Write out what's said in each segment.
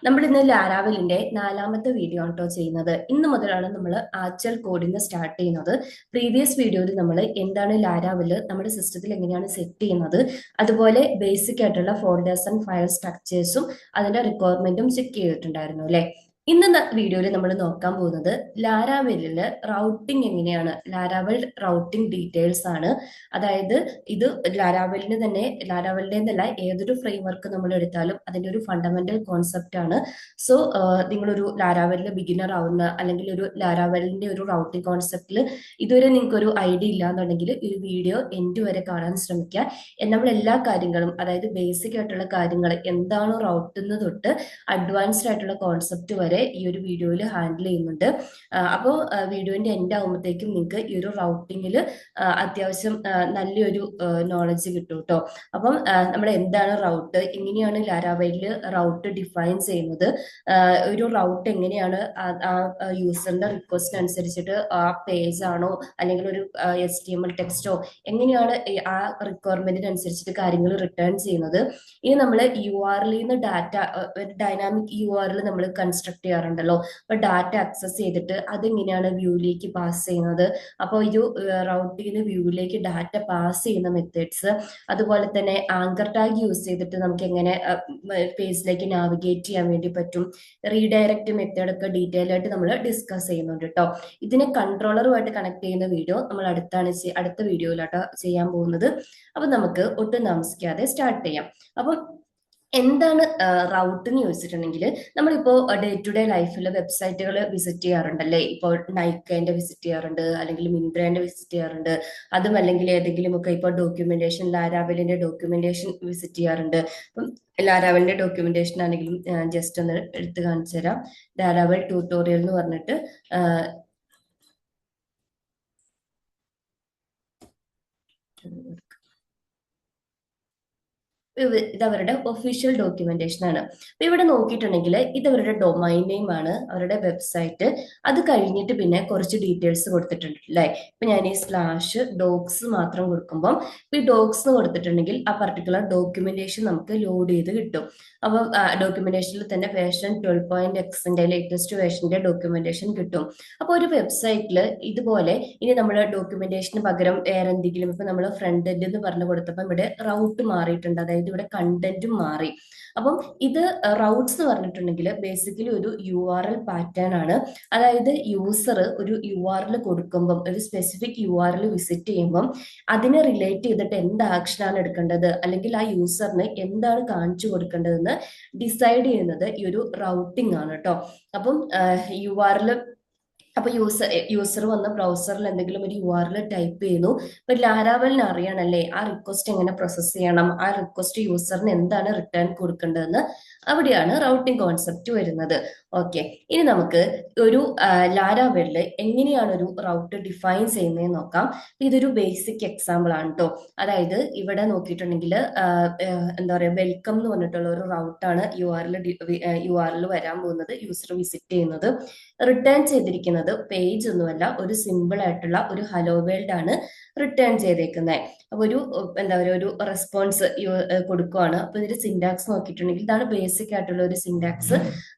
നമ്മൾ ഇന്ന് ലാരാവലിന്റെ നാലാമത്തെ വീഡിയോ ആണ് കേട്ടോ ചെയ്യുന്നത്. ഇന്ന് മുതലാണ് നമ്മൾ ആർച്ചൽ കോഡിംഗ് സ്റ്റാർട്ട് ചെയ്യുന്നത്. പ്രീവിയസ് വീഡിയോയിൽ നമ്മൾ എന്താണ് ലാരാവല് നമ്മുടെ സിസ്റ്റത്തിൽ എങ്ങനെയാണ് സെറ്റ് ചെയ്യുന്നത്, അതുപോലെ ബേസിക് ആയിട്ടുള്ള ഫോൾഡേഴ്സ് ആൻഡ് ഫയൽ സ്ട്രക്ചേഴ്സും അതിന്റെ റിക്വയർമെന്റും ചെക്ക് ചെയ്തിട്ടുണ്ടായിരുന്നു അല്ലെ. ഇന്ന് വീഡിയോയിൽ നമ്മൾ നോക്കാൻ പോകുന്നത് ലാരാവലില് റൗട്ടിംഗ് എങ്ങനെയാണ്, ലാരാവൽ റൗട്ടിംഗ് ഡീറ്റെയിൽസ് ആണ്. അതായത് ഇത് ലാരാവലിന്റെ എന്നല്ല, ഏതൊരു ഫ്രെയിംവർക്ക് നമ്മൾ എടുത്താലും അതിന്റെ ഒരു ഫണ്ടമെന്റൽ കോൺസെപ്റ്റ് ആണ്. സോ നിങ്ങളൊരു ലാരാവലിന്റെ ബിഗിനർ ആവുന്ന, അല്ലെങ്കിൽ ഒരു ലാരാവലിന്റെ ഒരു റൗട്ടിംഗ് കോൺസെപ്റ്റിൽ ഇതുവരെ നിങ്ങൾക്ക് ഒരു ഐഡിയ ഇല്ലാന്നുണ്ടെങ്കിൽ ഈ വീഡിയോ എൻഡ് വരെ കാണാൻ ശ്രമിക്കുക. നമ്മൾ എല്ലാ കാര്യങ്ങളും, അതായത് ബേസിക് ആയിട്ടുള്ള കാര്യങ്ങൾ എന്താണോ റൗട്ട് തൊട്ട് അഡ്വാൻസ്ഡ് ആയിട്ടുള്ള കോൺസെപ്റ്റ് വരെ ഈ ഒരു വീഡിയോയിൽ ഹാൻഡിൽ ചെയ്യുന്നുണ്ട്. അപ്പോൾ വീഡിയോന്റെ എൻഡ് ആകുമ്പോഴത്തേക്കും നിങ്ങൾക്ക് ഈ ഒരു റൗട്ടിങ്ങിൽ അത്യാവശ്യം നല്ലൊരു നോളജ് കിട്ടും കേട്ടോ. അപ്പം നമ്മൾ എന്താണ് റൗട്ട്, എങ്ങനെയാണ് ലാരാവലിൽ റൗട്ട് ഡിഫൈൻ ചെയ്യുന്നത്, ഒരു റൗട്ട് എങ്ങനെയാണ് ആ യൂസറിന്റെ റിക്വസ്റ്റ് അനുസരിച്ചിട്ട് ആ പേജ് ആണോ അല്ലെങ്കിൽ ഒരു HTML ടെക്സ്റ്റോ എങ്ങനെയാണ് ആ റിക്വയർമെന്റിന് അനുസരിച്ചിട്ട് കാര്യങ്ങൾ റിട്ടേൺ ചെയ്യുന്നത്. ഇനി നമ്മൾ URL നിന്ന് ഡാറ്റ, ഡൈനാമിക് URL നമ്മൾ കൺസ്ട്രക്ട് ചെയ്യാറുണ്ടല്ലോ. അപ്പൊ ഡാറ്റ ആക്സസ് ചെയ്തിട്ട് അതെങ്ങനെയാണ് വ്യൂയിലേക്ക് പാസ് ചെയ്യുന്നത്, അപ്പോൾ ഒരു റൗട്ടിങ്ങിന് വ്യൂവിലേക്ക് ഡാറ്റ പാസ് ചെയ്യുന്ന മെത്തേഡ്സ്, അതുപോലെ തന്നെ ആങ്കർ ടാഗ് യൂസ് ചെയ്തിട്ട് നമുക്ക് എങ്ങനെ പേജിലേക്ക് നാവിഗേറ്റ് ചെയ്യാൻ വേണ്ടി പറ്റും, റീഡയറക്റ്റ് മെത്തേഡ് ഒക്കെ ഡീറ്റെയിൽ ആയിട്ട് നമ്മൾ ഡിസ്കസ് ചെയ്യുന്നുണ്ട് കേട്ടോ. ഇതിനെ കൺട്രോളറുമായിട്ട് കണക്ട് ചെയ്യുന്ന വീഡിയോ നമ്മൾ അടുത്ത വീഡിയോയിലാട്ടോ ചെയ്യാൻ പോകുന്നത്. അപ്പൊ നമുക്ക് ഒട്ടും താമസിക്കാതെ സ്റ്റാർട്ട് ചെയ്യാം. അപ്പം എന്താണ് റൗട്ട് എന്ന് ചോദിച്ചിട്ടുണ്ടെങ്കിൽ, നമ്മളിപ്പോ ഡേ ടു ഡേ ലൈഫിൽ വെബ്സൈറ്റുകൾ വിസിറ്റ് ചെയ്യാറുണ്ടല്ലേ. ഇപ്പോൾ നൈക്കേന്റെ വിസിറ്റ് ചെയ്യാറുണ്ട്, അല്ലെങ്കിൽ മിന്ത്രേന്റെ വിസിറ്റ് ചെയ്യാറുണ്ട്, അതും അല്ലെങ്കിൽ ഏതെങ്കിലും ഒക്കെ ഇപ്പോൾ ഡോക്യുമെന്റേഷൻ, ലാരാവലിന്റെ ഡോക്യുമെന്റേഷൻ വിസിറ്റ് ചെയ്യാറുണ്ട്. അപ്പം ലാരാവലിന്റെ ഡോക്യുമെന്റേഷൻ ആണെങ്കിലും ജസ്റ്റ് ഒന്ന് എടുത്ത് കാണിച്ചു തരാം. ലാരാവൽ ട്യൂട്ടോറിയൽ എന്ന് പറഞ്ഞിട്ട് ഇത് അവരുടെ ഒഫീഷ്യൽ ഡോക്യുമെന്റേഷൻ ആണ്. അപ്പൊ ഇവിടെ നോക്കിയിട്ടുണ്ടെങ്കിൽ ഇത് അവരുടെ ഡൊമൈൻ നെയിം ആണ്, അവരുടെ വെബ്സൈറ്റ്. അത് കഴിഞ്ഞിട്ട് പിന്നെ കുറച്ച് ഡീറ്റെയിൽസ് കൊടുത്തിട്ടുണ്ട് അല്ലേ. ഇപ്പൊ ഞാൻ ഈ സ്ലാഷ് ഡോക്സ് മാത്രം കൊടുക്കുമ്പോൾ ഈ ഡോക്സ് കൊടുത്തിട്ടുണ്ടെങ്കിൽ ആ പർട്ടിക്കുലർ ഡോക്യുമെന്റേഷൻ നമുക്ക് ലോഡ് ചെയ്ത് കിട്ടും. അപ്പം ഡോക്യുമെന്റേഷനിൽ തന്നെ വേർഷൻ 12.xന്റെ ലേറ്റസ്റ്റ് വേർഷന്റെ ഡോക്യുമെന്റേഷൻ കിട്ടും. അപ്പൊ ഒരു വെബ്സൈറ്റിൽ ഇതുപോലെ ഇനി നമ്മൾ ഡോക്യുമെന്റേഷന് പകരം വേറെ എന്തെങ്കിലും, ഇപ്പൊ നമ്മൾ ഫ്രണ്ട് എൻഡ് എന്ന് പറഞ്ഞു കൊടുത്തപ്പോൾ ഇവിടെ റൗട്ട് മാറിയിട്ടുണ്ട്, അതായത് ഇവിടെ കണ്ടന്റും മാറി. അപ്പം ഇത് റൗട്ട്സ് എന്ന് പറഞ്ഞിട്ടുണ്ടെങ്കിൽ ബേസിക്കലി ഒരു URL പാറ്റേൺ ആണ്. അതായത് യൂസർ ഒരു URL കൊടുക്കുമ്പം, ഒരു സ്പെസിഫിക് URL വിസിറ്റ് ചെയ്യുമ്പം അതിനെ റിലേറ്റ് ചെയ്തിട്ട് എന്ത് ആക്ഷൻ ആണ് എടുക്കേണ്ടത്, അല്ലെങ്കിൽ ആ യൂസറിന് എന്താണ് കാണിച്ചു കൊടുക്കേണ്ടതെന്ന് ഡിസൈഡ് ചെയ്യുന്നത് ഈ ഒരു റൗട്ടിംഗ് ആണ് കേട്ടോ. അപ്പം URL, അപ്പൊ യൂസർ വന്ന് ബ്രൗസറിൽ എന്തെങ്കിലും ഒരു URL ടൈപ്പ് ചെയ്യുന്നു. ഇപ്പൊ ലാരാവലിന് അറിയണല്ലേ ആ റിക്വസ്റ്റ് എങ്ങനെ പ്രോസസ് ചെയ്യണം, ആ റിക്വസ്റ്റ് യൂസറിന് എന്താണ് റിട്ടേൺ കൊടുക്കേണ്ടതെന്ന്. അവിടെയാണ് റൗട്ടിംഗ് കോൺസെപ്റ്റ് വരുന്നത്. ഓക്കെ, ഇനി നമുക്ക് ഒരു ലാരാവലില് എങ്ങനെയാണ് ഒരു റൗട്ട് ഡിഫൈൻ ചെയ്യുന്നതെന്ന് നോക്കാം. ഇതൊരു ബേസിക് എക്സാമ്പിൾ ആണ് കേട്ടോ. അതായത് ഇവിടെ നോക്കിയിട്ടുണ്ടെങ്കിൽ എന്താ പറയാ, വെൽക്കം എന്ന് പറഞ്ഞിട്ടുള്ള ഒരു റൗട്ടാണ് URL വരാൻ പോകുന്നത്, യൂസർ വിസിറ്റ് ചെയ്യുന്നത്. റിട്ടേൺ ചെയ്തിരിക്കുന്നത് പേജ് ഒന്നുമല്ല, ഒരു സിമ്പിൾ ആയിട്ടുള്ള ഒരു ഹലോ വേൾഡ് ആണ് റിട്ടേൺ ചെയ്തേക്കുന്നത്. അപ്പൊ ഒരു എന്താ പറയുക, ഒരു റെസ്പോൺസ് കൊടുക്കുവാണ്. അപ്പൊ ഇതിന്റെ സിന്റാക്സ് നോക്കിയിട്ടുണ്ടെങ്കിൽ ഇതാണ് ബേസിക് ആയിട്ടുള്ള ഒരു സിന്റാക്സ്.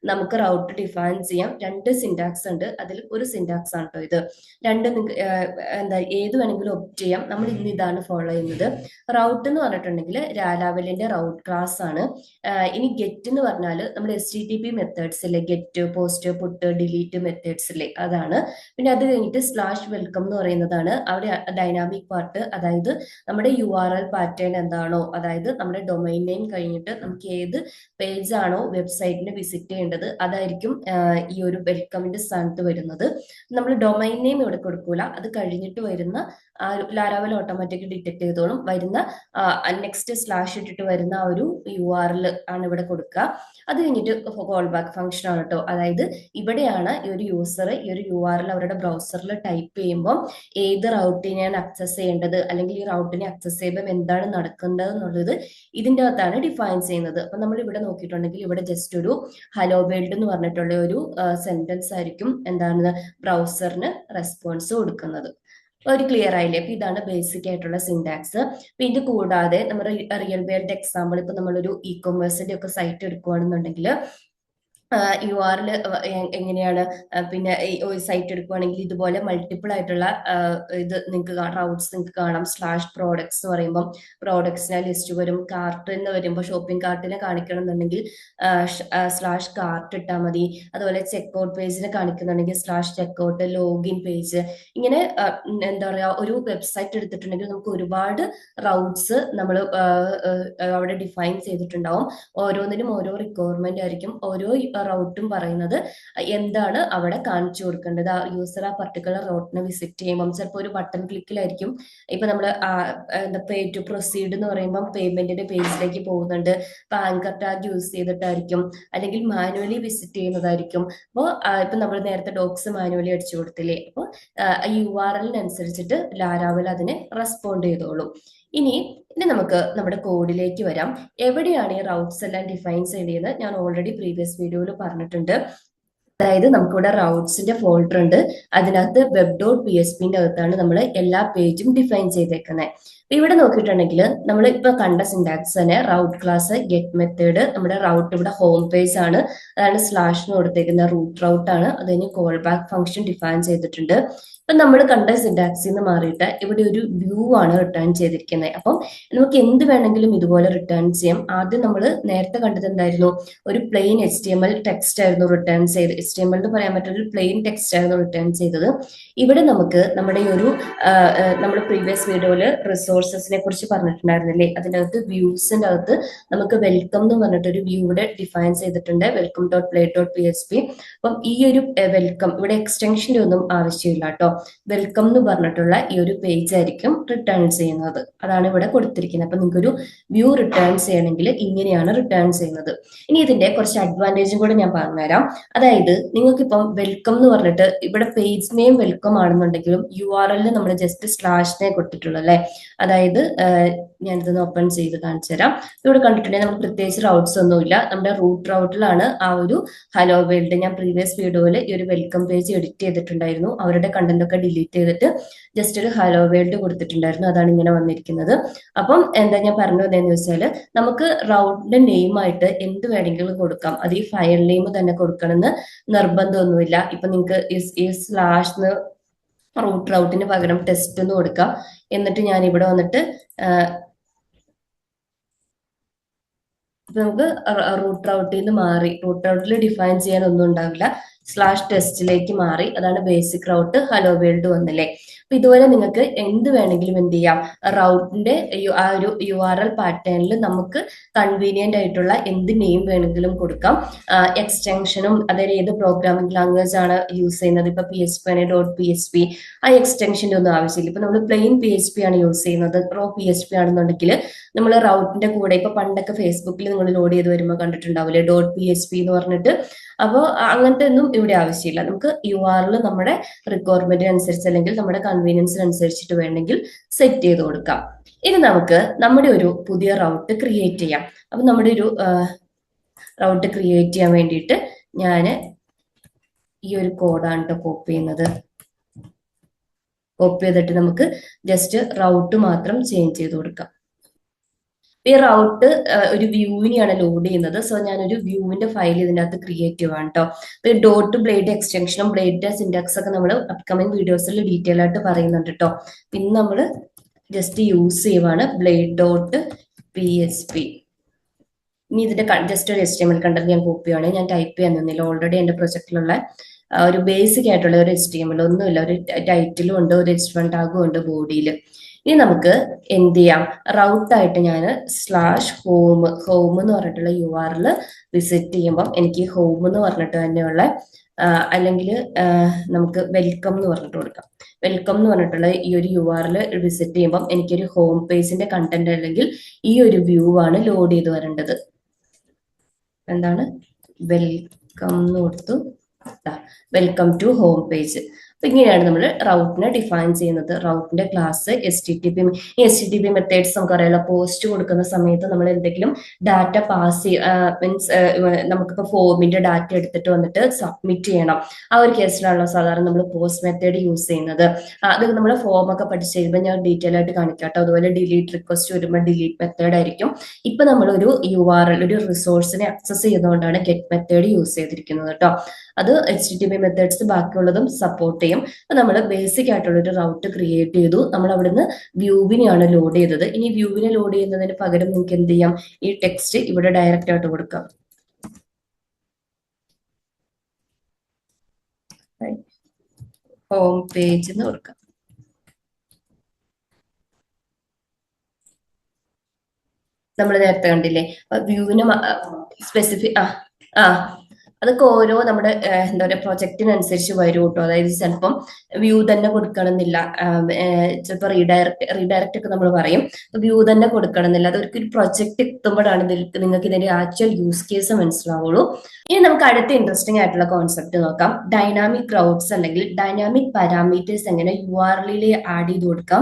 നമുക്ക് റൗട്ട് ഡിഫൈൻ ചെയ്യാം. രണ്ട് സിന്റാക്സ് ഉണ്ട്, അതിൽ ഒരു സിന്റാക്സ് ആണ് കേട്ടോ ഇത്. രണ്ട് എന്താ ഏത് വേണമെങ്കിലും ഒപ്റ്റ് ചെയ്യാം. നമ്മൾ ഇന്ന് ഇതാണ് ഫോളോ ചെയ്യുന്നത്. റൗട്ട് എന്ന് പറഞ്ഞിട്ടുണ്ടെങ്കിൽ ലാരാവലിന്റെ റൗട്ട് ക്ലാസ് ആണ്. ഇനി ഗെറ്റ് എന്ന് പറഞ്ഞാൽ നമ്മുടെ HTTP മെത്തേഡ്സ് ഇല്ലേ, get, post, put, delete methods ഇല്ലേ, അതാണ്. പിന്നെ അത് കഴിഞ്ഞിട്ട് സ്ലാഷ് വെൽക്കം എന്ന് പറയുന്നതാണ് അവിടെ ഡൈനാമിക് പാർട്ട്. അതായത് നമ്മുടെ URL പാറ്റേൺ എന്താണോ, അതായത് നമ്മുടെ ഡൊമൈൻ നെയിം കഴിഞ്ഞിട്ട് നമുക്ക് ഏത് പേജ് ആണോ വെബ്സൈറ്റിന് വിസിറ്റ് ചെയ്യേണ്ടത് അതായിരിക്കും ഈ ഒരു വെൽക്കമിന്റെ സ്ഥാനത്ത് വരുന്നത്. നമ്മൾ ഡൊമൈൻ നെയിം ഇവിടെ കൊടുക്കൂല, അത് കഴിഞ്ഞിട്ട് വരുന്ന ലാരാവൽ ഓട്ടോമാറ്റിക് ഡിറ്റക്ട് ചെയ്തോളും. വരുന്ന നെക്സ്റ്റ് സ്ലാഷ് ഇട്ടിട്ട് വരുന്ന ആ ഒരു URL ആണ് ഇവിടെ കൊടുക്കുക. അത് കഴിഞ്ഞിട്ട് കോൾ ബാക്ക് ഫംഗ്ഷൻ ആണ് കേട്ടോ. അതായത് ഇവിടെയാണ് ഈ ഒരു യൂസർ ഈ ഒരു URL അവരുടെ ബ്രൗസറിൽ ടൈപ്പ് ചെയ്യുമ്പോൾ ഏത് റൗട്ടിനെയാണ് അക്സസ് ചെയ്യേണ്ടത്, അല്ലെങ്കിൽ ഈ റൗട്ടിനെ അക്സസ് ചെയ്യുമ്പോൾ എന്താണ് നടക്കേണ്ടത് എന്നുള്ളത് ഇതിൻ്റെ അകത്താണ് ഡിഫൈൻ ചെയ്യുന്നത്. അപ്പൊ നമ്മൾ ഇവിടെ നോക്കിയിട്ടുണ്ടെങ്കിൽ ഇവിടെ ജസ്റ്റ് ഒരു ഹലോ വേൾഡ് എന്ന് പറഞ്ഞിട്ടുള്ള ഒരു സെന്റൻസ് ആയിരിക്കും എന്താണ് ബ്രൗസറിന് റെസ്പോൺസ് കൊടുക്കുന്നത്. ഒരു ക്ലിയർ ആയില്ലേ. അപ്പൊ ഇതാണ് ബേസിക് ആയിട്ടുള്ള സിന്റാക്സ്. അപ്പൊ ഇത് കൂടാതെ നമ്മുടെ റിയൽ വേൾഡ് എക്സാമ്പിൾ, ഇപ്പൊ നമ്മളൊരു ഇ-കൊമേഴ്സിന്റെ ഒക്കെ സൈറ്റ് എടുക്കുകയാണെന്നുണ്ടെങ്കിൽ യു ആറിൽ എങ്ങനെയാണ് പിന്നെ ഒരു സൈറ്റ് എടുക്കുവാണെങ്കിൽ ഇതുപോലെ മൾട്ടിപ്പിൾ ആയിട്ടുള്ള ഇത് നിങ്ങൾക്ക് റൗട്ട്സ് നിങ്ങൾക്ക് കാണാം. സ്ലാഷ് പ്രോഡക്ട്സ് എന്ന് പറയുമ്പോൾ പ്രോഡക്ട്സിനെ ലിസ്റ്റ് വരും. കാർട്ട് എന്ന് വരുമ്പോൾ ഷോപ്പിംഗ് കാർട്ടിനെ കാണിക്കണം എന്നുണ്ടെങ്കിൽ സ്ലാഷ് കാർട്ട് ഇട്ടാൽ മതി. അതുപോലെ ചെക്ക്ഔട്ട് പേജിനെ കാണിക്കുന്നുണ്ടെങ്കിൽ സ്ലാഷ് ചെക്ക്ഔട്ട്, ലോഗിൻ പേജ്. ഇങ്ങനെ എന്താ പറയാ, ഒരു വെബ്സൈറ്റ് എടുത്തിട്ടുണ്ടെങ്കിൽ നമുക്ക് ഒരുപാട് റൗട്ട്സ് നമ്മൾ അവിടെ ഡിഫൈൻ ചെയ്തിട്ടുണ്ടാവും. ഓരോന്നിനും ഓരോ റിക്വയർമെന്റ് ആയിരിക്കും. ഓരോ റൗട്ടും പറയുന്നത് എന്താണ് അവിടെ കാണിച്ചു കൊടുക്കേണ്ടത്. ആ യൂസർ ആ പർട്ടിക്കുലർ റൗട്ടിനെ വിസിറ്റ് ചെയ്യുമ്പോൾ ചിലപ്പോൾ ഒരു ബട്ടൺ ക്ലിക്കിലായിരിക്കും. ഇപ്പൊ നമ്മൾ എന്താ പേ ടു പ്രൊസീഡ് എന്ന് പറയുമ്പോൾ പേയ്മെന്റിന്റെ പേജിലേക്ക് പോകുന്നുണ്ട്. ഇപ്പൊ ആങ്കർ ടാഗ് യൂസ് ചെയ്തിട്ടായിരിക്കും, അല്ലെങ്കിൽ മാനുവലി വിസിറ്റ് ചെയ്യുന്നതായിരിക്കും. അപ്പോൾ ഇപ്പൊ നമ്മൾ നേരത്തെ ഡോക്സ് മാനുവലി അടിച്ചു കൊടുത്തില്ലേ, അപ്പോൾ URL-അനുസരിച്ചിട്ട് ലാരാവൽ അതിനെ റെസ്പോണ്ട് ചെയ്തോളും. ഇനി നമുക്ക് നമ്മുടെ കോഡിലേക്ക് വരാം. എവിടെയാണ് ഈ റൗട്ട്സ് എല്ലാം ഡിഫൈൻ ചെയ്തത് ഞാൻ ഓൾറെഡി പ്രീവിയസ് വീഡിയോയിൽ പറഞ്ഞിട്ടുണ്ട്. അതായത് നമുക്കിവിടെ റൗട്ട്സിന്റെ ഫോൾഡർ ഉണ്ട്. അതിനകത്ത് web.phpന്റെ അകത്താണ് നമ്മൾ എല്ലാ പേജും ഡിഫൈൻ ചെയ്തേക്കുന്നത്. ഇവിടെ നോക്കിയിട്ടുണ്ടെങ്കിൽ നമ്മൾ ഇപ്പൊ കണ്ട സിന്റാക്സ് തന്നെ റൗട്ട് ക്ലാസ് ഗെറ്റ് മെത്തേഡ്, നമ്മുടെ റൗട്ട് ഇവിടെ ഹോം പേജ് ആണ്, അതാണ് സ്ലാഷിന് കൊടുത്തേക്കുന്ന റൂട്ട് റൗട്ട് ആണ്. അതിന് കോൾ ബാക്ക് ഫംഗ്ഷൻ ഡിഫൈൻ ചെയ്തിട്ടുണ്ട്. ഇപ്പൊ നമ്മൾ കണ്ട സിന്റാക്സിൽ നിന്ന് മാറിയിട്ട് ഇവിടെ ഒരു വ്യൂ ആണ് റിട്ടേൺ ചെയ്തിരിക്കുന്നത്. അപ്പം നമുക്ക് എന്ത് വേണമെങ്കിലും ഇതുപോലെ റിട്ടേൺ ചെയ്യാം. ആദ്യം നമ്മൾ നേരത്തെ കണ്ടത് എന്തായിരുന്നു, ഒരു പ്ലെയിൻ HTML ടെക്സ്റ്റ് ആയിരുന്നു റിട്ടേൺ ചെയ്ത്, HTML എന്ന് പറയാൻ പറ്റുന്ന ഒരു പ്ലെയിൻ ടെക്സ്റ്റ് ആയിരുന്നു റിട്ടേൺ ചെയ്തത്. ഇവിടെ നമുക്ക് നമ്മുടെ ഈ ഒരു നമ്മുടെ പ്രീവിയസ് വീഡിയോയിൽ റിസോഴ്സസിനെ കുറിച്ച് പറഞ്ഞിട്ടുണ്ടായിരുന്നില്ലേ, അതിനകത്ത് വ്യൂസിന്റെ അകത്ത് നമുക്ക് വെൽക്കം എന്ന് പറഞ്ഞിട്ട് ഒരു വ്യൂ ഇവിടെ ഡിഫൈൻ ചെയ്തിട്ടുണ്ട്, welcome.play.php. അപ്പം ഈ ഒരു വെൽക്കം ഇവിടെ എക്സ്റ്റൻഷന്റെ ഒന്നും ആവശ്യമില്ല കേട്ടോ. വെൽക്കം എന്ന് പറഞ്ഞിട്ടുള്ള ഈ ഒരു പേജ് ആയിരിക്കും റിട്ടേൺ ചെയ്യുന്നത്. അതാണ് ഇവിടെ കൊടുത്തിരിക്കുന്നത്. അപ്പൊ നിങ്ങൾക്ക് ഒരു വ്യൂ റിട്ടേൺ ചെയ്യണമെങ്കിൽ ഇങ്ങനെയാണ് റിട്ടേൺ ചെയ്യുന്നത്. ഇനി ഇതിന്റെ കുറച്ച് അഡ്വാൻറ്റേജും കൂടെ ഞാൻ പറഞ്ഞുതരാം. അതായത് നിങ്ങൾക്കിപ്പം വെൽക്കം എന്ന് പറഞ്ഞിട്ട് ഇവിടെ പേജ് നെയിം വെൽക്കം ആണെന്നുണ്ടെങ്കിലും URL നമ്മൾ ജസ്റ്റ് സ്ലാഷിനെ കൊടുത്തിട്ടുള്ളൂ അല്ലെ. അതായത് ഞാനിതൊന്ന് ഓപ്പൺ ചെയ്ത് കാണിച്ചു തരാം. ഇവിടെ കണ്ടിട്ടുണ്ടെങ്കിൽ നമുക്ക് പ്രത്യേകിച്ച് റൗട്ട്സ് ഒന്നുമില്ല. നമ്മുടെ റൂട്ട് റൗട്ടിലാണ് ആ ഒരു ഹലോ വേൾഡ്. ഞാൻ പ്രീവിയസ് വീഡിയോയിൽ ഈ ഒരു വെൽക്കം പേജ് എഡിറ്റ് ചെയ്തിട്ടുണ്ടായിരുന്നു. അവരുടെ കണ്ടന്റ് ഒക്കെ ഡിലീറ്റ് ചെയ്തിട്ട് ജസ്റ്റ് ഒരു ഹലോ വേൾഡ് കൊടുത്തിട്ടുണ്ടായിരുന്നു. അതാണ് ഇങ്ങനെ വന്നിരിക്കുന്നത്. അപ്പം എന്താ ഞാൻ പറഞ്ഞു വന്നതെന്ന് വെച്ചാൽ നമുക്ക് റൗട്ടിന്റെ നെയിം ആയിട്ട് എന്ത് വേണമെങ്കിലും കൊടുക്കാം. അത് ഈ ഫയൽ നെയിം തന്നെ കൊടുക്കണമെന്ന് നിർബന്ധമൊന്നുമില്ല. ഇപ്പൊ നിങ്ങൾക്ക് ഈ സ്ലാഷ് റൂട്ട് റൗട്ടിന് പകരം ടെസ്റ്റ് എന്ന് കൊടുക്കാം. എന്നിട്ട് ഞാൻ ഇവിടെ വന്നിട്ട് നമുക്ക് റൂട്ട് റൗട്ടിൽ നിന്ന് മാറി, റൂട്ട് റൗട്ടിൽ ഡിഫൈൻ ചെയ്യാൻ ഒന്നും ഉണ്ടാവില്ല, സ്ലാഷ് ടെസ്റ്റിലേക്ക് മാറി. അതാണ് ബേസിക് റൗട്ട്. ഹലോ വേൾഡ് വന്നില്ലേ. അപ്പൊ ഇതുപോലെ നിങ്ങൾക്ക് എന്ത് വേണമെങ്കിലും എന്ത് ചെയ്യാം, റൗട്ടിന്റെ ആ ഒരു URL പാറ്റേണിൽ നമുക്ക് കൺവീനിയന്റ് ആയിട്ടുള്ള എന്ത് നെയിം വേണമെങ്കിലും കൊടുക്കാം. എക്സ്റ്റൻഷനും അതായത് ഏത് പ്രോഗ്രാമിംഗ് ലാംഗ്വേജ് ആണ് യൂസ് ചെയ്യുന്നത്, ഇപ്പൊ PHP ആണ് .php, ആ എക്സ്റ്റൻഷന്റെ ഒന്നും ആവശ്യമില്ല. ഇപ്പൊ നമ്മൾ പ്ലെയിൻ PHP ആണ് യൂസ് ചെയ്യുന്നത്, റോ PHP ആണെന്നുണ്ടെങ്കിൽ നമ്മൾ റൗട്ടിന്റെ കൂടെ ഇപ്പൊ പണ്ടൊക്കെ ഫേസ്ബുക്കിൽ നിങ്ങൾ ലോഡ് ചെയ്ത് വരുമ്പോൾ കണ്ടിട്ടുണ്ടാവില്ലേ .php എന്ന് പറഞ്ഞിട്ട്. അപ്പോൾ അങ്ങനത്തെ ഒന്നും ഇവിടെ ആവശ്യമില്ല. നമുക്ക് URL നമ്മുടെ റിക്വയർമെന്റിനനുസരിച്ച് അല്ലെങ്കിൽ നമ്മുടെ കൺവീനിയൻസിനനുസരിച്ചിട്ട് വേണമെങ്കിൽ സെറ്റ് ചെയ്ത് കൊടുക്കാം. ഇനി നമുക്ക് നമ്മുടെ ഒരു പുതിയ റൗട്ട് ക്രിയേറ്റ് ചെയ്യാം. അപ്പൊ നമ്മുടെ ഒരു റൗട്ട് ക്രിയേറ്റ് ചെയ്യാൻ വേണ്ടിയിട്ട് ഞാൻ ഈ ഒരു കോഡാണ് കേട്ടോ കോപ്പി ചെയ്യുന്നത്. കോപ്പി ചെയ്തിട്ട് നമുക്ക് ജസ്റ്റ് റൗട്ട് മാത്രം ചേഞ്ച് ചെയ്ത് കൊടുക്കാം. ഈ റൗട്ട് ഒരു വ്യൂവിനെയാണ് ലോഡ് ചെയ്യുന്നത്. സോ ഞാനൊരു വ്യൂവിന്റെ ഫയൽ ഇതിൻ്റെ അകത്ത് ക്രിയേറ്റ് ചെയ്യുവാണ് കേട്ടോ. ഈ ഡോട്ട് ബ്ലേഡ് എക്സ്റ്റൻഷനും ബ്ലേഡിന്റെ സിന്റാക്സ് ഒക്കെ നമ്മൾ അപ്കമിങ് വീഡിയോസിൽ ഡീറ്റെയിൽ ആയിട്ട് പറയുന്നുണ്ട് കേട്ടോ. പിന്നെ നമ്മൾ ജസ്റ്റ് യൂസ് ചെയ്യുവാണ് blade.php. ഇനി ഇതിന്റെ ജസ്റ്റ് ഒരു HTML കണ്ടന്റ് ഞാൻ കോപ്പി ചെയ്യുവാണ്. ഞാൻ ടൈപ്പ് ചെയ്യാൻ നിന്നില്ല, ഓൾറെഡി എന്റെ പ്രൊജക്റ്റിലുള്ള ഒരു ബേസിക് ആയിട്ടുള്ള ഒരു HTML ഒന്നുമില്ല, ഒരു ടൈറ്റിലും ഉണ്ട്, ഒരു H1 ടാഗും ഉണ്ട് ബോഡിയിൽ. ഇനി നമുക്ക് എന്ത് ചെയ്യാം, റൗട്ടായിട്ട് ഞാൻ /home എന്ന് പറഞ്ഞിട്ടുള്ള URL വിസിറ്റ് ചെയ്യുമ്പം എനിക്ക് ഹോം എന്ന് പറഞ്ഞിട്ട് തന്നെയുള്ള അല്ലെങ്കിൽ നമുക്ക് വെൽക്കം എന്ന് പറഞ്ഞിട്ട് കൊടുക്കാം. വെൽക്കം എന്ന് പറഞ്ഞിട്ടുള്ള ഈ ഒരു URL വിസിറ്റ് ചെയ്യുമ്പം എനിക്കൊരു ഹോം പേജിന്റെ കണ്ടന്റ് അല്ലെങ്കിൽ ഈ ഒരു വ്യൂ ആണ് ലോഡ് ചെയ്ത് വരേണ്ടത്. എന്താണ് വെൽക്കം എന്ന് കൊടുത്തു, വെൽക്കം ടു ഹോം പേജ്. അപ്പൊ ഇങ്ങനെയാണ് നമ്മൾ റൗട്ടിനെ ഡിഫൈൻ ചെയ്യുന്നത്. റൗട്ടിന്റെ ക്ലാസ് HTTP മെത്തേഡ്സ് നമുക്കറിയാലോ. പോസ്റ്റ് കൊടുക്കുന്ന സമയത്ത് നമ്മൾ എന്തെങ്കിലും ഡാറ്റ പാസ് മീൻസ് നമുക്കിപ്പോ ഫോമിന്റെ ഡാറ്റ എടുത്തിട്ട് വന്നിട്ട് സബ്മിറ്റ് ചെയ്യണം. ആ ഒരു കേസിലാണല്ലോ സാധാരണ നമ്മൾ പോസ്റ്റ് മെത്തേഡ് യൂസ് ചെയ്യുന്നത്. അത് നമ്മൾ ഫോം ഒക്കെ പഠിച്ചു കഴിയുമ്പോൾ ഞാൻ ഡീറ്റെയിൽ ആയിട്ട് കാണിക്കാട്ടോ. അതുപോലെ ഡിലീറ്റ് റിക്വസ്റ്റ് വരുമ്പോൾ ഡിലീറ്റ് മെത്തേഡ് ആയിരിക്കും. ഇപ്പൊ നമ്മൾ ഒരു URL ഒരു റിസോഴ്സിനെ ആക്സസ് ചെയ്തുകൊണ്ടാണ് ഗെറ്റ് മെത്തേഡ് യൂസ് ചെയ്തിരിക്കുന്നത് കേട്ടോ. അത് HTTP മെത്തേഡ്സ് ബാക്കിയുള്ളതും സപ്പോർട്ട് ചെയ്യും. നമ്മൾ ബേസിക് ആയിട്ടുള്ള ഒരു റൗട്ട് ക്രിയേറ്റ് ചെയ്തു. നമ്മൾ അവിടുന്ന് വ്യൂവിനെയാണ് ലോഡ് ചെയ്തത്. ഇനി വ്യൂവിനെ ലോഡ് ചെയ്യുന്നതിന് പകരം നിങ്ങൾക്ക് എന്ത് ചെയ്യാം, ഈ ടെക്സ്റ്റ് ഇവിടെ ഡയറക്റ്റ് ആയിട്ട് കൊടുക്കാം. ഹോം പേജ് എന്ന് കൊടുക്കാം. നമ്മൾ നേരത്തെ കണ്ടില്ലേ വ്യൂവിന് സ്പെസിഫിക് ആ അതൊക്കെ ഓരോ നമ്മുടെ എന്താ പറയുക പ്രൊജക്റ്റിനനുസരിച്ച് വരും കേട്ടോ. അതായത് ചിലപ്പം വ്യൂ തന്നെ കൊടുക്കണമെന്നില്ല, ചിലപ്പോൾ റീഡയറക്റ്റ് ഒക്കെ നമ്മൾ പറയും. വ്യൂ തന്നെ കൊടുക്കണമെന്നില്ല. അതൊരു പ്രൊജക്ട് എത്തുമ്പോഴാണ് നിങ്ങൾക്ക് ഇതിന്റെ ആക്ച്വൽ യൂസ് കേസ് മനസ്സിലാവുള്ളൂ. ഇനി നമുക്ക് അടുത്ത ഇൻട്രസ്റ്റിംഗ് ആയിട്ടുള്ള കോൺസെപ്റ്റ് നോക്കാം. ഡൈനാമിക് റൗട്ട്സ് അല്ലെങ്കിൽ ഡൈനാമിക് പാരാമീറ്റേഴ്സ് എങ്ങനെ URL ആഡ് ചെയ്ത് കൊടുക്കാം,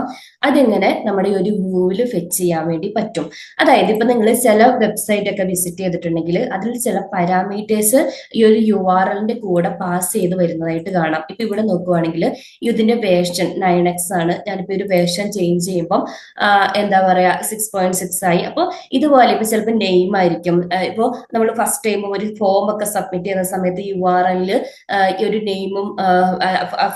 അതെങ്ങനെ നമ്മുടെ ഒരു വ്യൂവിൽ ഫെച്ച് ചെയ്യാൻ വേണ്ടി പറ്റും. അതായത് ഇപ്പൊ നിങ്ങൾ ചില വെബ്സൈറ്റ് ഒക്കെ വിസിറ്റ് ചെയ്തിട്ടുണ്ടെങ്കിൽ അതിൽ ചില പാരാമീറ്റേഴ്സ് ഈ ഒരു URL കൂടെ പാസ് ചെയ്ത് വരുന്നതായിട്ട് കാണാം. ഇപ്പൊ ഇവിടെ നോക്കുവാണെങ്കിൽ ഇതിന്റെ വേർഷൻ 9x ആണ്. ഞാനിപ്പോ ഒരു വേർഷൻ ചേഞ്ച് ചെയ്യുമ്പോൾ എന്താ പറയാ 6.6 ആയി. അപ്പോൾ ഇതുപോലെ ഇപ്പൊ ചിലപ്പോൾ നെയിം ആയിരിക്കും. ഇപ്പോ നമ്മൾ ഫസ്റ്റ് ടൈം ഒരു ഫോം ഒക്കെ സബ്മിറ്റ് ചെയ്യുന്ന സമയത്ത് URL ഈ ഒരു നെയിമും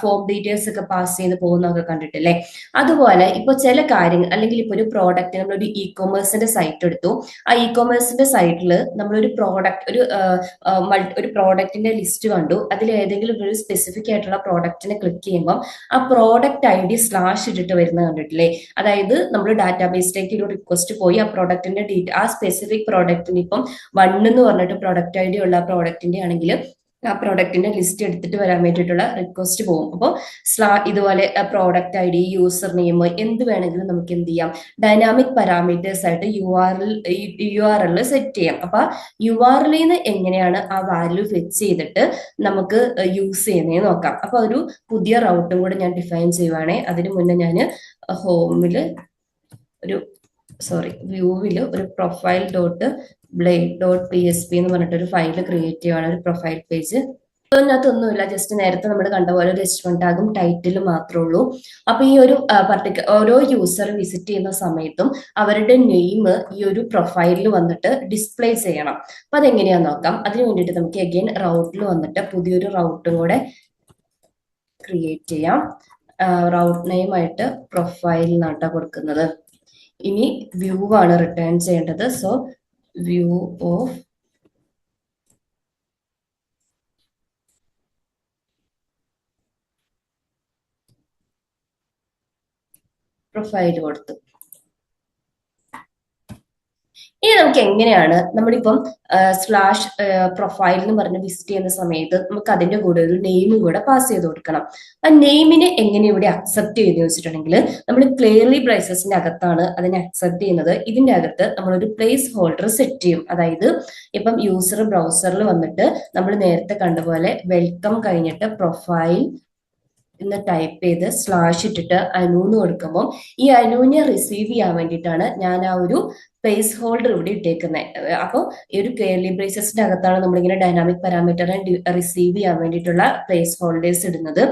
ഫോം ഡീറ്റെയിൽസ് ഒക്കെ പാസ് ചെയ്ത് പോകുന്നതൊക്കെ കണ്ടിട്ടില്ലേ. അതുപോലെ ഇപ്പൊ ചില കാര്യങ്ങൾ അല്ലെങ്കിൽ ഇപ്പൊ ഒരു പ്രോഡക്റ്റ് നമ്മളൊരു ഇ-കൊമേഴ്സിന്റെ സൈറ്റ് എടുത്തു. ആ ഇ-കൊമേഴ്സിന്റെ സൈറ്റിൽ നമ്മളൊരു പ്രോഡക്റ്റ് ഒരു പ്രോഡക്റ്റിന്റെ ലിസ്റ്റ് കണ്ടു. അതിൽ ഏതെങ്കിലും ഒരു സ്പെസിഫിക് ആയിട്ടുള്ള പ്രോഡക്റ്റിനെ ക്ലിക്ക് ചെയ്യുമ്പോൾ ആ പ്രോഡക്റ്റ് ID സ്ലാഷ് ഇട്ടിട്ട് വരുന്നത് കണ്ടിട്ടില്ലേ. അതായത് നമ്മൾ ഡാറ്റാബേസിലേക്ക് ഒരു റിക്വസ്റ്റ് പോയി ആ പ്രോഡക്റ്റിന്റെ ആ സ്പെസിഫിക് പ്രോഡക്റ്റിന് ഇപ്പം 1 എന്ന് പറഞ്ഞിട്ട് പ്രോഡക്റ്റ് ID ഉള്ള പ്രോഡക്റ്റിന്റെ ആണെങ്കിൽ ആ പ്രോഡക്റ്റിന്റെ ലിസ്റ്റ് എടുത്തിട്ട് വരാൻ വേണ്ടിയിട്ടുള്ള റിക്വസ്റ്റ് പോകും. അപ്പോൾ ഇതുപോലെ പ്രോഡക്റ്റ് ID യൂസർ നെയിം എന്ത് വേണമെങ്കിലും നമുക്ക് എന്ത് ചെയ്യാം, ഡൈനാമിക് പാരാമീറ്റേഴ്സ് ആയിട്ട് URL സെറ്റ് ചെയ്യാം. അപ്പൊ URL എങ്ങനെയാണ് ആ വാല്യൂ ഫെച്ച് ചെയ്തിട്ട് നമുക്ക് യൂസ് ചെയ്യുന്നതെന്ന് നോക്കാം. അപ്പൊ ഒരു പുതിയ റൗട്ടും കൂടെ ഞാൻ ഡിഫൈൻ ചെയ്യുവാണേ. അതിനു മുന്നേ ഞാൻ വ്യൂവിൽ ഒരു പ്രൊഫൈൽ .blade.php എന്ന് പറഞ്ഞിട്ട് ഒരു ഫയൽ ക്രിയേറ്റ് ചെയ്യുവാണ്, ഒരു പ്രൊഫൈൽ പേജ്. അതിനകത്തൊന്നുമില്ല, ജസ്റ്റ് നേരത്തെ നമ്മൾ കണ്ട പോലെ ഒരു H1 ടാഗും ടൈറ്റിലും മാത്രമേ ഉള്ളൂ. അപ്പൊ ഈ ഒരു ഓരോ യൂസർ വിസിറ്റ് ചെയ്യുന്ന സമയത്തും അവരുടെ നെയിം ഈ ഒരു പ്രൊഫൈലിൽ വന്നിട്ട് ഡിസ്പ്ലേ ചെയ്യണം. അപ്പൊ അതെങ്ങനെയാന്ന് നോക്കാം. അതിന് വേണ്ടിയിട്ട് നമുക്ക് അഗൈൻ റൗട്ടിൽ വന്നിട്ട് പുതിയൊരു റൗട്ടും കൂടെ ക്രിയേറ്റ് ചെയ്യാം. റൗട്ട് നെയിം ആയിട്ട് പ്രൊഫൈൽ എന്നാട്ടാ കൊടുക്കുന്നത്. ഇനി വ്യൂ ആണ് റിട്ടേൺ ചെയ്യേണ്ടത്. സോ വ്യൂ ഓഫ് പ്രൊഫൈൽ കൊടുത്തു. ഇനി നമുക്ക് എങ്ങനെയാണ് നമ്മളിപ്പം സ്ലാഷ് പ്രൊഫൈൽ എന്ന് പറഞ്ഞ് വിസിറ്റ് ചെയ്യുന്ന സമയത്ത് നമുക്ക് അതിന്റെ കൂടെ ഒരു നെയിമും കൂടെ പാസ് ചെയ്ത് കൊടുക്കണം. ആ നെയിമിനെ എങ്ങനെ ഇവിടെ അക്സെപ്റ്റ് ചെയ്ത് വെച്ചിട്ടുണ്ടെങ്കിൽ നമ്മൾ ക്ലിയർലി ബ്രേസസിന്റെ അകത്താണ് അതിനെ അക്സെപ്റ്റ് ചെയ്യുന്നത്. ഇതിന്റെ അകത്ത് നമ്മളൊരു പ്ലേസ് ഹോൾഡർ സെറ്റ് ചെയ്യും. അതായത് ഇപ്പം യൂസർ ബ്രൗസറിൽ വന്നിട്ട് നമ്മൾ നേരത്തെ കണ്ടപോലെ വെൽക്കം കഴിഞ്ഞിട്ട് പ്രൊഫൈൽ എന്ന് ടൈപ്പ് ചെയ്ത് സ്ലാഷ് ഇട്ടിട്ട് അനുന്ന് കൊടുക്കുമ്പോൾ ഈ അനുവിനെ റിസീവ് ചെയ്യാൻ വേണ്ടിയിട്ടാണ് ഞാൻ ആ ഒരു പ്ലേസ് ഹോൾഡർ ഇവിടെ ഇട്ടേക്കുന്നത്. അപ്പോൾ ഈ ഒരു കേർലി ബ്രേസസിന്റെ അകത്താണ് നമ്മളിങ്ങനെ ഡൈനാമിക് പാരാമീറ്ററിനെ റിസീവ് ചെയ്യാൻ വേണ്ടിയിട്ടുള്ള പ്ലേസ് ഹോൾഡേഴ്സ് ഇടുന്നത്.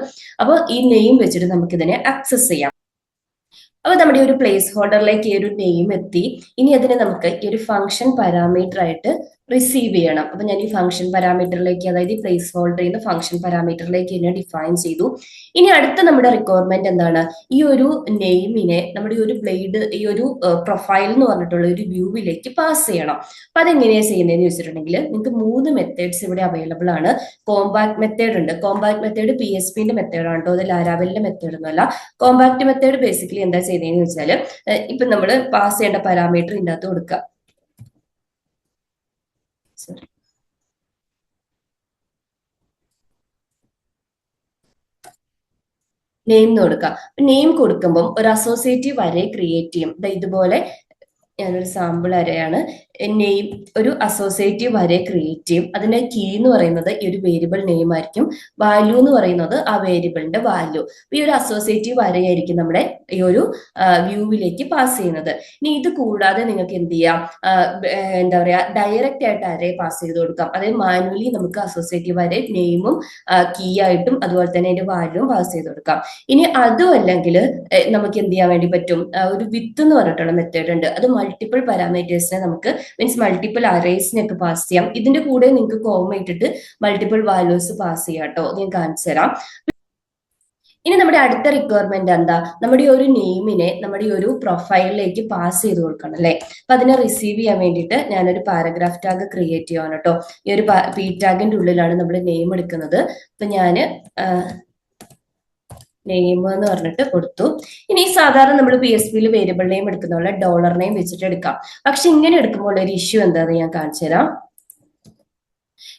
അപ്പോൾ ഈ നെയിം വെച്ചിട്ട് നമുക്ക് ഇതിനെ ആക്സസ് ചെയ്യാം. അപ്പൊ നമ്മുടെ ഈ ഒരു പ്ലേസ് ഹോൾഡറിലേക്ക് ഈ ഒരു നെയിം എത്തി. ഇനി അതിനെ നമുക്ക് ഈ ഒരു ഫംഗ്ഷൻ പാരാമീറ്റർ ആയിട്ട് റിസീവ് ചെയ്യണം. അപ്പൊ ഞാൻ ഈ ഫംഗ്ഷൻ പാരാമീറ്ററിലേക്ക്, അതായത് ഈ പ്ലേസ് ഹോൾഡറിൽ നിന്ന് ഫംഗ്ഷൻ പാരാമീറ്ററിലേക്ക് ഇതിനെ ഡിഫൈൻ ചെയ്തു. ഇനി അടുത്ത നമ്മുടെ റിക്വയർമെന്റ് എന്താണ്, ഈ ഒരു നെയിമിനെ നമ്മുടെ ഈ ഒരു പ്രൊഫൈൽ എന്ന് പറഞ്ഞിട്ടുള്ള ഒരു വ്യൂവിലേക്ക് പാസ് ചെയ്യണം. അപ്പൊ അതെങ്ങനെയാണ് ചെയ്യുന്നതെന്ന് ചോദിച്ചിട്ടുണ്ടെങ്കിൽ നിങ്ങൾക്ക് 3 മെത്തേഡ്സ് ഇവിടെ അവൈലബിൾ ആണ്. കോമ്പാക്ട് മെത്തേഡ് ഉണ്ട്. കോമ്പാക്ട് മെത്തേഡ് PHPന്റെ മെത്തേഡാണ് കേട്ടോ, അത് ലാരാവലിന്റെ മെത്തേഡ് ഒന്നുമല്ല. കോമ്പാക്ട് മെത്തേഡ് ബേസിക്കലി എന്താ ചെയ്യുന്നതെന്ന് വെച്ചാൽ ഇപ്പൊ നമ്മൾ പാസ് ചെയ്യേണ്ട പാരാമീറ്റർ ഇതിൻ്റെ അകത്ത് കൊടുക്കുക. നെയിം കൊടുക്കാം. നെയിം കൊടുക്കുമ്പോൾ ഒരു അസോസിയേറ്റീവ് അറേ ക്രിയേറ്റ് ചെയ്യും. ഇതുപോലെ ഞാനൊരു സാമ്പിൾ അറേയാണ് നെയിം ഒരു അസോസിയേറ്റീവ് വരെ ക്രിയേറ്റ് ചെയ്യും. അതിന്റെ കീ എന്ന് പറയുന്നത് ഈ ഒരു വേരിയബിൾ നെയിം ആയിരിക്കും. വാല്യൂ എന്ന് പറയുന്നത് ആ വേരിയബിളിന്റെ വാല്യൂ. ഈ ഒരു അസോസിയേറ്റീവ് വരെയായിരിക്കും നമ്മുടെ ഈ ഒരു വ്യൂവിലേക്ക് പാസ് ചെയ്യുന്നത്. ഇനി ഇത് കൂടാതെ നിങ്ങൾക്ക് എന്ത് ചെയ്യാം, എന്താ പറയാ, ഡയറക്റ്റ് ആയിട്ട് അറേ പാസ് ചെയ്ത് കൊടുക്കാം. അതായത് മാനുവലി നമുക്ക് അസോസിയേറ്റീവ് വരെ നെയിമും കീ ആയിട്ടും അതുപോലെ തന്നെ അതിന്റെ വാല്യൂവും പാസ് ചെയ്ത് കൊടുക്കാം. ഇനി അതും അല്ലെങ്കിൽ നമുക്ക് എന്ത് ചെയ്യാൻ വേണ്ടി പറ്റും, ഒരു വിത്ത് എന്ന് പറഞ്ഞിട്ടുള്ള മെത്തേഡ് ഉണ്ട്. അത് മൾട്ടിപ്പിൾ പാരാമീറ്റേഴ്സിനെ നമുക്ക് മീൻസ് മൾട്ടിപ്പിൾ അറേസിനൊക്കെ പാസ് ചെയ്യാം. ഇതിന്റെ കൂടെ നിങ്ങൾക്ക് കോമ ഇട്ടിട്ട് മൾട്ടിപ്പിൾ വാല്യൂസ് പാസ് ചെയ്യാം കേട്ടോ. ഞാൻ കാണിച്ചു തരാം. ഇനി നമ്മുടെ അടുത്ത റിക്വയർമെന്റ് എന്താ, നമ്മുടെ ഈ ഒരു നെയിമിനെ നമ്മുടെ ഈ ഒരു പ്രൊഫൈലിലേക്ക് പാസ് ചെയ്ത് കൊടുക്കണം അല്ലെ. അപ്പൊ അതിനെ റിസീവ് ചെയ്യാൻ വേണ്ടിയിട്ട് ഞാനൊരു പാരഗ്രാഫ് ടാഗ് ക്രിയേറ്റ് ചെയ്യുവാണ് കേട്ടോ. ഈ ഒരു പി ടാഗിന്റെ ഉള്ളിലാണ് നമ്മൾ നെയിം എടുക്കുന്നത്. അപ്പൊ ഞാന് നെയിം എന്ന് പറഞ്ഞിട്ട് കൊടുത്തു. ഇനി സാധാരണ നമ്മൾ PHP വേരിയബിൾ നെയിം എടുക്കുന്ന പോലെ ഡോളർ നെയിം വെച്ചിട്ട് എടുക്കാം. പക്ഷെ ഇങ്ങനെ എടുക്കുമ്പോൾ ഒരു ഇഷ്യൂ എന്താണെന്ന് ഞാൻ കാണിച്ചു തരാം.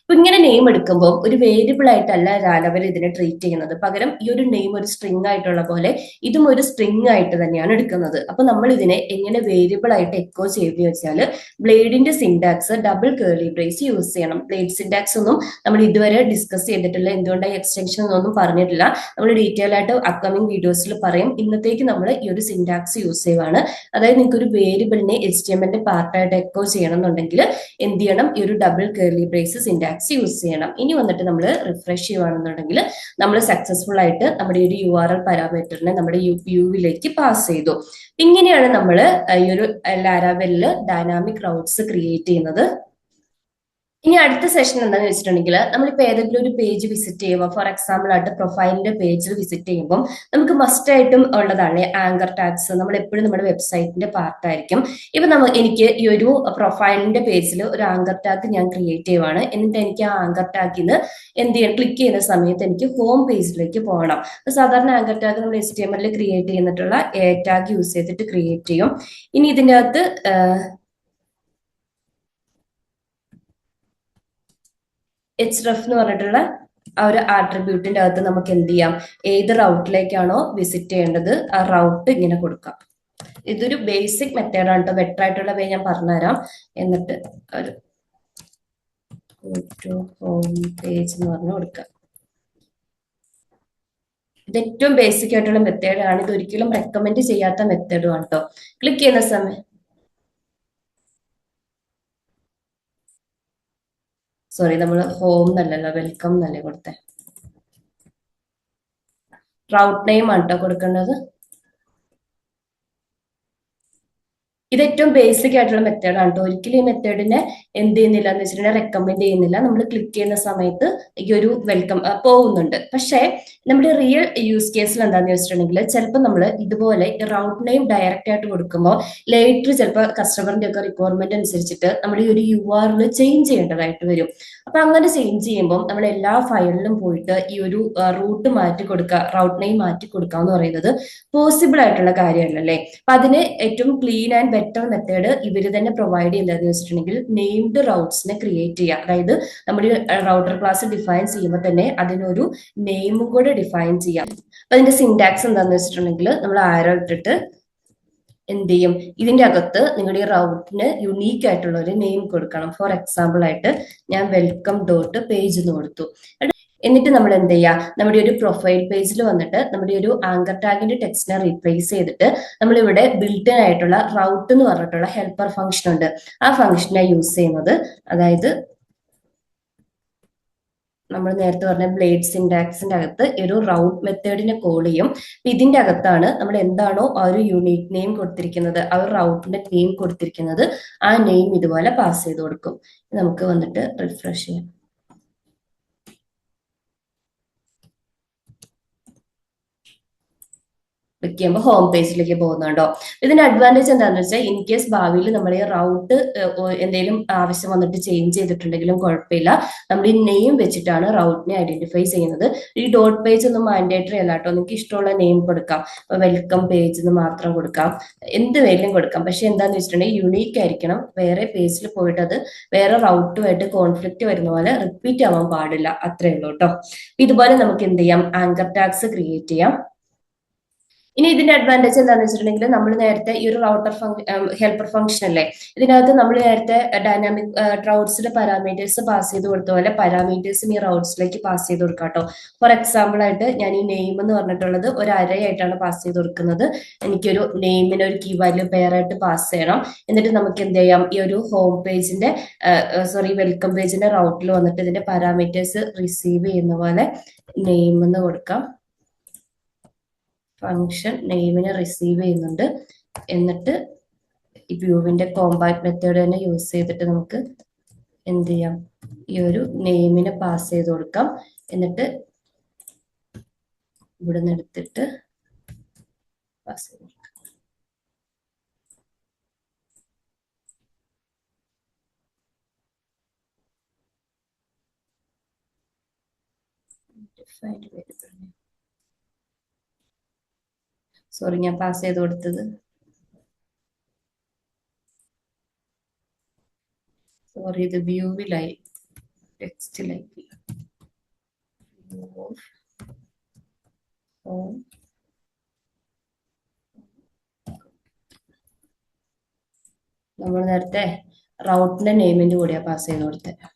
അപ്പൊ ഇങ്ങനെ നെയിം എടുക്കുമ്പോൾ ഒരു വേരിയബിൾ ആയിട്ടല്ല ലാലവൽ ഇതിനെ ട്രീറ്റ് ചെയ്യുന്നത്. പകരം ഈ ഒരു നെയിം ഒരു സ്ട്രിങ് ആയിട്ടുള്ള പോലെ ഇതും ഒരു സ്ട്രിങ് ആയിട്ട് തന്നെയാണ് എടുക്കുന്നത്. അപ്പൊ നമ്മൾ ഇതിനെ എങ്ങനെ വേരിയബിൾ ആയിട്ട് എക്കോ ചെയ്തെന്ന് വെച്ചാൽ ബ്ലേഡിന്റെ syntax double curly brace use ചെയ്യണം. ബ്ലേഡ് സിൻടാക്സ് ഒന്നും നമ്മൾ ഇതുവരെ ഡിസ്കസ് ചെയ്തിട്ടില്ല, എന്തുകൊണ്ടാണ് എക്സ്റ്റൻഷൻ ഒന്നും പറഞ്ഞിട്ടില്ല. നമ്മൾ ഡീറ്റെയിൽ ആയിട്ട് അപ്കമിങ് വീഡിയോസിൽ പറയും. ഇന്നത്തേക്ക് നമ്മൾ ഈ ഒരു സിൻടാക്സ് യൂസ് ചെയ്യുവാണ്. അതായത് നിങ്ങൾക്ക് ഒരു വേരിയബിളിനെ HTML പാർട്ടായിട്ട് എക്കോ ചെയ്യണം എന്നുണ്ടെങ്കിൽ എന്ത് ചെയ്യണം, ഈ ഒരു double curly brace syntax use ചെയ്യണം. ഇനി വന്നിട്ട് നമ്മൾ റിഫ്രഷ് ചെയ്യുകയാണെന്നുണ്ടെങ്കിൽ നമ്മൾ സക്സസ്ഫുൾ ആയിട്ട് നമ്മുടെ ഒരു URL പാരാമീറ്ററിനെ നമ്മുടെ വ്യൂവിലേക്ക് പാസ് ചെയ്തു. ഇങ്ങനെയാണ് നമ്മൾ ഈ ഒരു ലാരാവെല്ലിൽ ഡൈനാമിക് റൗട്ട്സ് ക്രിയേറ്റ് ചെയ്യുന്നത്. ഇനി അടുത്ത സെഷൻ എന്താണെന്ന് വെച്ചിട്ടുണ്ടെങ്കിൽ നമ്മളിപ്പോൾ ഏതെങ്കിലും ഒരു പേജ് വിസിറ്റ് ചെയ്യുമ്പോൾ, ഫോർ എക്സാമ്പിൾ ആയിട്ട് പ്രൊഫൈലിന്റെ പേജിൽ വിസിറ്റ് ചെയ്യുമ്പോൾ നമുക്ക് മസ്റ്റ് ആയിട്ടും ഉള്ളതാണ് ആങ്കർ ടാഗ്സ്. നമ്മൾ എപ്പോഴും നമ്മുടെ വെബ്സൈറ്റിന്റെ പാർട്ടായിരിക്കും. ഇപ്പൊ എനിക്ക് ഈ ഒരു പ്രൊഫൈലിന്റെ പേജിൽ ഒരു ആങ്കർ ടാഗ് ഞാൻ ക്രിയേറ്റ് ചെയ്യുവാണ്. എന്നിട്ട് എനിക്ക് ആ ആങ്കർ ടാഗിൽ എന്ത് ചെയ്യണം, ക്ലിക്ക് ചെയ്യുന്ന സമയത്ത് എനിക്ക് ഹോം പേജിലേക്ക് പോകണം. സാധാരണ ആങ്കർ ടാഗ് നമ്മൾ HTML ക്രിയേറ്റ് ചെയ്യുന്നിട്ടുള്ള ടാഗ് യൂസ് ചെയ്തിട്ട് ക്രിയേറ്റ് ചെയ്യും. ഇനി ഇതിൻ്റെ അകത്ത് href എന്ന് പറഞ്ഞിട്ടുള്ള ആ ഒരു ആട്രിബ്യൂട്ടിന്റെ അകത്ത് നമുക്ക് എന്ത് ചെയ്യാം, ഏത് റൗട്ടിലേക്കാണോ വിസിറ്റ് ചെയ്യേണ്ടത് ആ റൗട്ട് ഇങ്ങനെ കൊടുക്കാം. ഇതൊരു ബേസിക് മെത്തേഡാണ് കേട്ടോ. ബെറ്റർ ആയിട്ടുള്ള വേ ഞാൻ പറഞ്ഞുതരാം. എന്നിട്ട് ഒരു ഹോം പേജ് എന്ന് പറഞ്ഞു കൊടുക്കാം. ഇത് ഏറ്റവും ബേസിക് ആയിട്ടുള്ള മെത്തേഡാണ്. ഇത് ഒരിക്കലും റെക്കമെൻഡ് ചെയ്യാത്ത മെത്തേഡുമാണ് കേട്ടോ. ക്ലിക്ക് ചെയ്യുന്ന സമയം സോറി, നമ്മൾ ഹോം എന്നല്ലല്ലോ വെൽക്കം എന്നല്ലേ കൊടുത്തേ. റൗട്ട് നെയിം ആണ് കേട്ടോ കൊടുക്കേണ്ടത്. ഇത് ഏറ്റവും ബേസിക് ആയിട്ടുള്ള മെത്തേഡാണ് കേട്ടോ. ഒരിക്കലും ഈ മെത്തേഡിനെ എന്ത് ചെയ്യുന്നില്ല എന്ന് വെച്ചിട്ടുണ്ടെങ്കിൽ റെക്കമെൻഡ് ചെയ്യുന്നില്ല. നമ്മൾ ക്ലിക്ക് ചെയ്യുന്ന സമയത്ത് ഈ ഒരു വെൽക്കം പോകുന്നുണ്ട്. പക്ഷേ നമ്മുടെ റിയൽ യൂസ് കേസിൽ എന്താണെന്ന് വെച്ചിട്ടുണ്ടെങ്കിൽ ചിലപ്പോൾ നമ്മൾ ഇതുപോലെ റൗട്ട് നെയിം ഡയറക്റ്റ് ആയിട്ട് കൊടുക്കുമ്പോൾ ലേറ്റർ ചിലപ്പോൾ കസ്റ്റമറിന്റെ ഒക്കെ റിക്വയർമെന്റ് അനുസരിച്ചിട്ട് നമ്മൾ ഈ ഒരു URL ചേഞ്ച് ചെയ്യേണ്ടതായിട്ട് വരും. അപ്പൊ അങ്ങനെ ചേഞ്ച് ചെയ്യുമ്പോൾ നമ്മൾ എല്ലാ ഫയലിലും പോയിട്ട് ഈ ഒരു റൂട്ട് മാറ്റി കൊടുക്കുക, റൗട്ട് നെയിം മാറ്റി കൊടുക്കുക എന്ന് പറയുന്നത് പോസിബിൾ ആയിട്ടുള്ള കാര്യമല്ലല്ലേ. അപ്പൊ അതിന് ഏറ്റവും ക്ലീൻ ആൻഡ് ബെറ്റർ മെത്തേഡ് ഇവർ തന്നെ പ്രൊവൈഡ് ചെയ്യുന്നതെന്ന് വെച്ചിട്ടുണ്ടെങ്കിൽ നെയിംഡ് റൗട്ട്സിനെ ക്രിയേറ്റ് ചെയ്യുക. അതായത് നമ്മുടെ റൗട്ടർ ക്ലാസ് ഡിഫൈൻ ചെയ്യുമ്പോൾ തന്നെ അതിനൊരു നെയിമും കൂടെ ഡിഫൈൻ ചെയ്യാം. അപ്പൊ അതിന്റെ സിൻടാക്സ് എന്താണെന്ന് വെച്ചിട്ടുണ്ടെങ്കിൽ നമ്മൾ ആരോ ഇട്ടിട്ട് എന്ത് ചെയ്യും, ഇതിന്റെ അകത്ത് നിങ്ങളുടെ ഈ റൗട്ടിന് യുണീക്ക് ആയിട്ടുള്ള ഒരു നെയിം കൊടുക്കണം. ഫോർ എക്സാമ്പിൾ ആയിട്ട് ഞാൻ വെൽക്കം ഡോട്ട് പേജ് എന്ന് കൊടുത്തു. എന്നിട്ട് നമ്മൾ എന്ത് ചെയ്യുക, നമ്മുടെ ഒരു പ്രൊഫൈൽ പേജിൽ വന്നിട്ട് നമ്മുടെ ഒരു ആങ്കർ ടാഗിന്റെ ടെക്സ്റ്റിനെ റീപ്ലേസ് ചെയ്തിട്ട് നമ്മൾ ഇവിടെ ബിൽറ്റ് ആയിട്ടുള്ള റൗട്ട് എന്ന് പറഞ്ഞിട്ടുള്ള ഹെൽപ്പർ ഫംഗ്ഷൻ ഉണ്ട്. ആ ഫംഗ്ഷനെ യൂസ് ചെയ്യുന്നത്, അതായത് നമ്മൾ നേരത്തെ പറഞ്ഞ ബ്ലേഡ് സിൻടാക്സിന്റെ അകത്ത് ഒരു റൗട്ട് മെത്തേഡിനെ കോൾ ചെയ്യും. ഇതിന്റെ അകത്താണ് നമ്മൾ എന്താണോ ആ ഒരു യൂണിക് നെയിം കൊടുത്തിരിക്കുന്നത്, ആ ഒരു റൗട്ടിന്റെ നെയിം കൊടുത്തിരിക്കുന്നത്, ആ നെയിം ഇതുപോലെ പാസ് ചെയ്ത് കൊടുക്കും. നമുക്ക് വന്നിട്ട് റിഫ്രഷ് ചെയ്യാം. ക്ലിക്ക് ചെയ്യുമ്പോൾ ഹോം പേജിലേക്ക് പോകുന്നുണ്ടോ. ഇതിന്റെ അഡ്വാൻറ്റേജ് എന്താണെന്ന് വെച്ചാൽ ഇൻ കേസ് ഭാവിയിൽ നമ്മൾ ഈ റൗട്ട് എന്തെങ്കിലും ആവശ്യം വന്നിട്ട് ചേഞ്ച് ചെയ്തിട്ടുണ്ടെങ്കിലും കുഴപ്പമില്ല. നമ്മൾ ഈ നെയിം വെച്ചിട്ടാണ് റൗട്ടിനെ ഐഡന്റിഫൈ ചെയ്യുന്നത്. ഈ ഡോട്ട് പേജ് ഒന്നും മാൻഡേറ്ററി അല്ല കേട്ടോ. നിങ്ങൾക്ക് ഇഷ്ടമുള്ള നെയിം കൊടുക്കാം. വെൽക്കം പേജ് എന്ന് മാത്രം കൊടുക്കാം, എന്ത് വേലും കൊടുക്കാം. പക്ഷെ എന്താന്ന് വെച്ചിട്ടുണ്ടെങ്കിൽ യുണീക്ക് ആയിരിക്കണം. വേറെ പേജിൽ പോയിട്ട് അത് വേറെ റൗട്ടുമായിട്ട് കോൺഫ്ലിക്റ്റ് വരുന്ന പോലെ റിപ്പീറ്റ് ആവാൻ പാടില്ല. അത്രേ ഉള്ളൂ കേട്ടോ. ഇതുപോലെ നമുക്ക് എന്ത് ചെയ്യാം, ആങ്കർ ടാഗ്സ് ക്രിയേറ്റ് ചെയ്യാം. ഇനി ഇതിന്റെ അഡ്വാൻറ്റേജ് എന്താണെന്ന് വെച്ചിട്ടുണ്ടെങ്കിൽ നമ്മൾ നേരത്തെ ഈ ഒരു റൗട്ടർ ഹെൽപ്പർ ഫംഗ്ഷൻ അല്ലേ, ഇതിനകത്ത് നമ്മൾ നേരത്തെ ഡൈനാമിക് റൗട്ട്സിലെ പാരാമീറ്റേഴ്സ് പാസ് ചെയ്ത് കൊടുത്ത പോലെ പാരാമീറ്റേഴ്സും ഈ റൗട്ട്സിലേക്ക് പാസ് ചെയ്ത് കൊടുക്കാം കേട്ടോ. ഫോർ എക്സാമ്പിൾ ആയിട്ട് ഞാൻ ഈ നെയിം എന്ന് പറഞ്ഞിട്ടുള്ളത് ഒരു അരയായിട്ടാണ് പാസ് ചെയ്ത് കൊടുക്കുന്നത്. എനിക്കൊരു നെയിമിന് ഒരു കീ വാല്യൂ പെയർ ആയിട്ട് പാസ് ചെയ്യണം. എന്നിട്ട് നമുക്ക് എന്ത് ചെയ്യാം, ഈ ഒരു ഹോം പേജിന്റെ വെൽക്കം പേജിന്റെ റൗട്ടിൽ വന്നിട്ട് ഇതിന്റെ പാരാമീറ്റേഴ്സ് റിസീവ് ചെയ്യുന്ന പോലെ നെയിം എന്ന് കൊടുക്കാം. ഫംഗ്ഷൻ നെയിമിനെ റിസീവ് ചെയ്യുന്നുണ്ട്. എന്നിട്ട് ഈ വ്യൂവിന്റെ കോമ്പാക്ട് മെത്തേഡ് തന്നെ യൂസ് ചെയ്തിട്ട് നമുക്ക് എന്ത് ചെയ്യാം, ഈ ഒരു നെയിമിനെ പാസ് ചെയ്ത് കൊടുക്കാം. എന്നിട്ട് ഇവിടെ നിന്ന് എടുത്തിട്ട് പാസ് ചെയ്ത് കൊടുക്കാം. സോറി, ഞാൻ പാസ് ചെയ്ത് കൊടുത്തത് സോറി, ഇത് വ്യൂവിലായി, ടെക്സ്റ്റിലായി. നമ്മൾ നേരത്തെ റൗട്ടിന്റെ നെയിമിന്റെ കൂടെയാ പാസ് ചെയ്ത് കൊടുത്തത്.